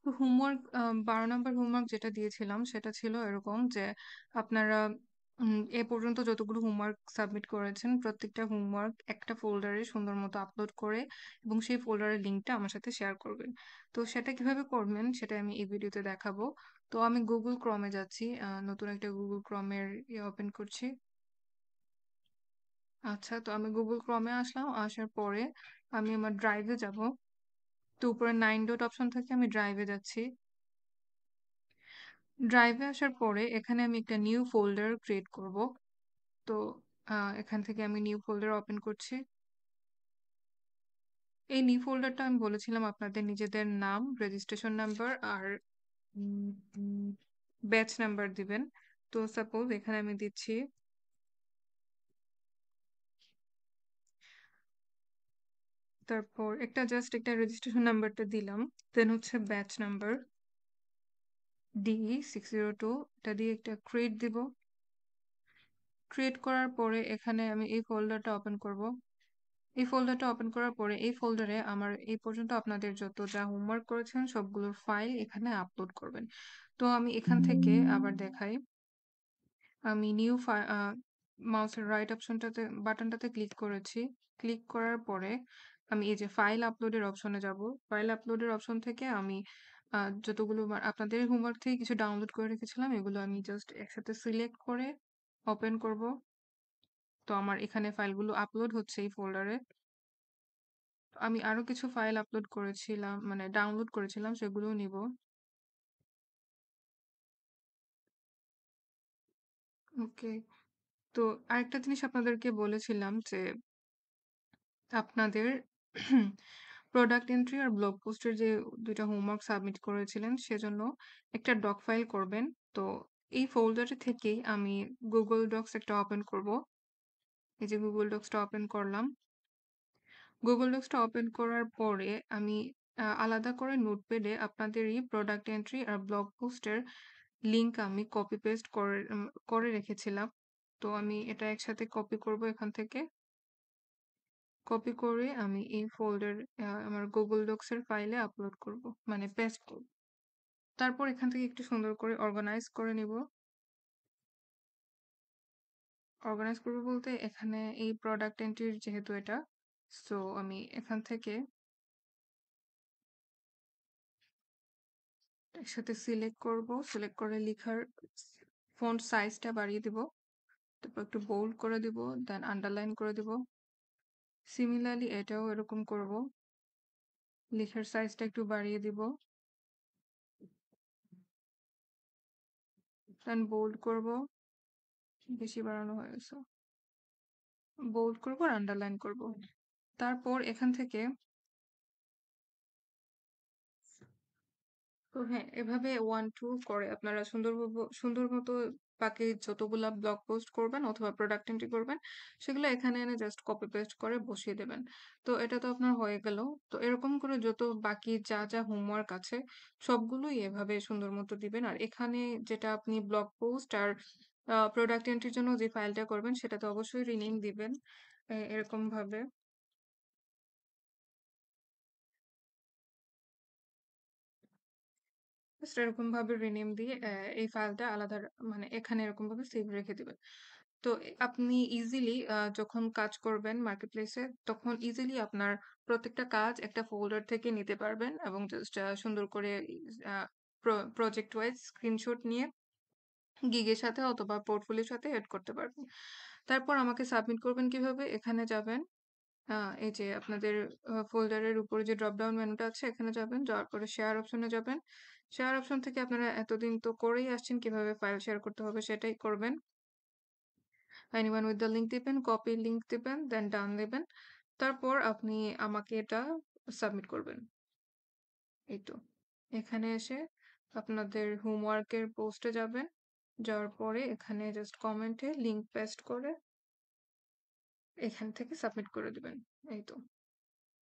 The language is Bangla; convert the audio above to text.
তো হোমওয়ার্ক ১২ নাম্বার হোমওয়ার্ক যেটা দিয়েছিলাম সেটা ছিল এরকম যে আপনারা এ পর্যন্ত যতগুলো হোমওয়ার্ক সাবমিট করেছেন প্রত্যেকটা হোমওয়ার্ক একটা ফোল্ডারে সুন্দর মতো আপলোড করে এবং সেই ফোল্ডারের লিঙ্কটা আমার সাথে শেয়ার করবেন। তো সেটা কিভাবে করবেন সেটা আমি এই ভিডিওতে দেখাবো। তো আমি গুগল ক্রমে যাচ্ছি, নতুন একটা গুগল ক্রমের ওপেন করছি। আচ্ছা, তো আমি গুগল ক্রমে আসলাম, আসার পরে আমি আমার ড্রাইভে যাব। তো উপরে 9 ডট অপশন থেকে আমি ড্রাইভে যাচ্ছি। ড্রাইভে আসার পরে এখানে আমি একটা নিউ ফোল্ডার ক্রিয়েট করব। তো এখান থেকে আমি নিউ ফোল্ডার ওপেন করছি। এই নিউ ফোল্ডারটা আমি বলেছিলাম আপনাদের নিজেদের নাম, রেজিস্ট্রেশন নাম্বার আর ব্যাচ নাম্বার দিবেন। তো সাপোজ এখানে আমি দিচ্ছি, তারপর জাস্ট একটা রেজিস্ট্রেশন নাম্বারটা দিলাম, দেন হচ্ছে ব্যাচ নাম্বার D602, এটা দিয়ে একটা ক্রিয়েট দিব। ক্রিয়েট করার পরে এখানে আমি এই ফোল্ডারটা ওপেন করব। এই ফোল্ডারটা ওপেন করার পরে এই ফোল্ডারে আমার এই পর্যন্ত আপনাদের যত যা হোমওয়ার্ক করেছেন সবগুলোর ফাইল এখানে আপলোড করবেন। তো আমি এখান থেকে আবার দেখাই, আমি নিউ মাউসের রাইট অপশনটাতে বাটনটাতে ক্লিক করেছি। ক্লিক করার পরে আমি এই যে ফাইল আপলোডের অপশনে যাব। ফাইল আপলোডের অপশন থেকে আমি যতগুলো আপনাদের হোমওয়ার্ক থেকে কিছু ডাউনলোড করে রেখেছিলাম এগুলো আমি জাস্ট একসাথে সিলেক্ট করে ওপেন করব। তো আমার এখানে ফাইলগুলো আপলোড হচ্ছে এই ফোল্ডারে। আমি আরো কিছু ফাইল আপলোড করেছিলাম, মানে ডাউনলোড করেছিলাম, সেগুলোও নিব। ওকে, তো আরেকটা জিনিস আপনাদেরকে বলেছিলাম যে আপনাদের প্রোডাক্ট এন্ট্রি আর ব্লগ পোস্টের যে দুইটা হোমওয়ার্ক সাবমিট করেছিলেন সেজন্য একটা ডক ফাইল করবেন। তো এই ফোল্ডারে থেকেই আমি গুগল ডক্স একটা ওপেন করব। এই যে গুগল ডক্সটা ওপেন করলাম। গুগল ডক্সটা ওপেন করার পরে আমি আলাদা করে নোটপ্যাডে আপনাদের এই প্রোডাক্ট এন্ট্রি আর ব্লগ পোস্টের লিংক আমি কপি পেস্ট করে রেখেছিলাম। তো আমি এটা একসাথে কপি করব এখান থেকে। কপি করে আমি এই ফোল্ডার আমার গুগল ডক্স এর ফাইলে আপলোড করব, মানে পেস্ট করব। তারপর এখান থেকে একটু সুন্দর করে অর্গানাইজ করে নিব। অর্গানাইজ করব বলতে এখানে এই প্রোডাক্ট এন্ট্রির যেহেতু এটা, সো আমি এখান থেকে একসাথে সিলেক্ট করব। সিলেক্ট করে লেখার ফন্ট সাইজটা বাড়িয়ে দিব, তারপর একটু বোল্ড করে দিব, দেন আন্ডারলাইন করে দিব। সিমিলারলি এটাও এরকম করব, লেখার সাইজটা একটু বাড়িয়ে দিব, দেন বোল্ড করব। বেশি বাড়ানো হয়ে গেছে। বোল্ড করব আর আন্ডারলাইন করব। তারপর এখান থেকে, তো হ্যাঁ, এভাবে 1 2 করে আপনারা সুন্দর মতো বাকি যতগুলা ব্লগ পোস্ট করবেন অথবা প্রোডাক্ট এন্ট্রি করবেন সেগুলো এখানে এনে জাস্ট কপি পেস্ট করে বসিয়ে দেবেন। তো এটা তো আপনার হয়ে গেল। তো এরকম করে যত বাকি যা হোমওয়ার্ক আছে সবগুলোই এভাবে সুন্দর মতো দিবেন। আর এখানে যেটা আপনি ব্লগ পোস্ট আর প্রোডাক্ট এন্ট্রির জন্য যে ফাইলটা করবেন সেটাতে অবশ্যই রিনেম দিবেন এরকম ভাবে। জাস্ট এরকম ভাবে রিনেম দিয়ে এই ফাইলটা আলাদা মানে এখানে এরকম ভাবে সেভ রেখে দিবেন। তো আপনি ইজিলি যখন কাজ করবেন মার্কেটপ্লেসে তখন ইজিলি আপনার প্রত্যেকটা কাজ একটা ফোল্ডার থেকে নিতে পারবেন এবং জাস্ট সুন্দর করে প্রজেক্ট ওয়াইজ স্ক্রিনশট নিয়ে গিগের সাথে অথবা পোর্টফোলিওর সাথে এড করতে পারবেন। তারপর আমাকে সাবমিট করবেন কিভাবে? এখানে যাবেন, এই যে আপনাদের ফোল্ডারের উপরে যে ড্রপ ডাউন মেনুটা আছে এখানে যাবেন, যাওয়ার পরে শেয়ার অপশনে যাবেন। শেয়ার অপশন থেকে আপনারা এতদিন তো করেই আসছেন, কিভাবে ফাইল শেয়ার করতে হবে সেটাই করবেন। anyone with the link দিবেন, কপি লিংক দিবেন, দেন ডান দিবেন। তারপর আপনি আমাকে এটা সাবমিট করবেন। এই তো, এখানে এসে আপনাদের হোমওয়ার্কের পোস্টে যাবেন। যাওয়ার পরে এখানে জাস্ট কমেন্টে লিংক পেস্ট করে এখান থেকে সাবমিট করে দিবেন। এই তো।